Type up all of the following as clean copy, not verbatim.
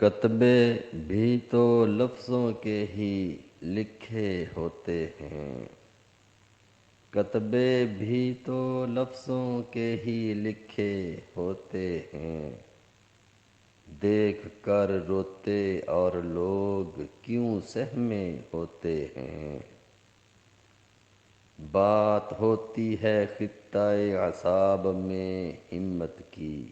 کتبے بھی تو لفظوں کے ہی لکھے ہوتے ہیں، کتبے بھی تو لفظوں کے ہی لکھے ہوتے ہیں، دیکھ کر روتے اور لوگ کیوں سہمے ہوتے ہیں۔ بات ہوتی ہے خطۂ اعصاب میں ہمت کی،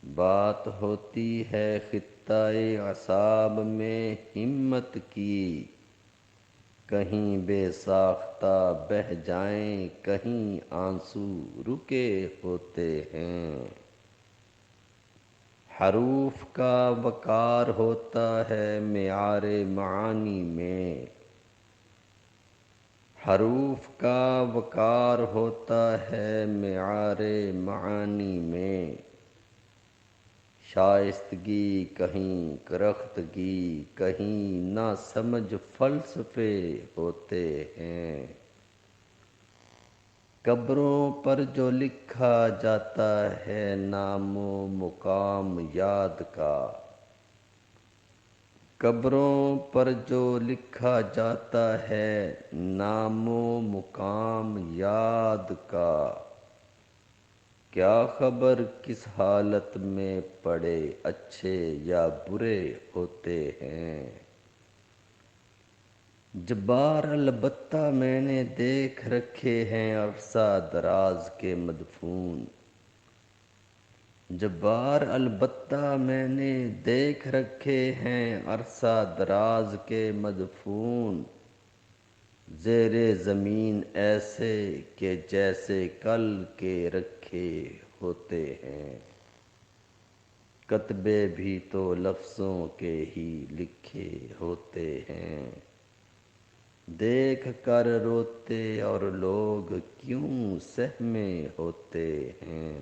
بات ہوتی ہے خطۂ اعصاب میں ہمت کی، کہیں بے ساختہ بہہ جائیں کہیں آنسو رکے ہوتے ہیں۔ حروف کا وقار ہوتا ہے معیار معانی میں، حروف کا وقار ہوتا ہے معیار معانی میں، شائستگی کہیں کرختگی کہیں نہ سمجھ فلسفے ہوتے ہیں۔ قبروں پر جو لکھا جاتا ہے نام و مقام یاد کا، قبروں پر جو لکھا جاتا ہے نام و مقام یاد کا، کیا خبر کس حالت میں پڑے اچھے یا برے ہوتے ہیں۔ جبار البتہ میں نے دیکھ رکھے ہیں عرصہ دراز کے مدفون، جبار البتہ میں نے دیکھ رکھے ہیں عرصہ دراز کے مدفون، زیر زمین ایسے کہ جیسے کل کے رکھے ہوتے ہیں۔ کتبے بھی تو لفظوں کے ہی لکھے ہوتے ہیں، دیکھ کر روتے اور لوگ کیوں سہمے ہوتے ہیں۔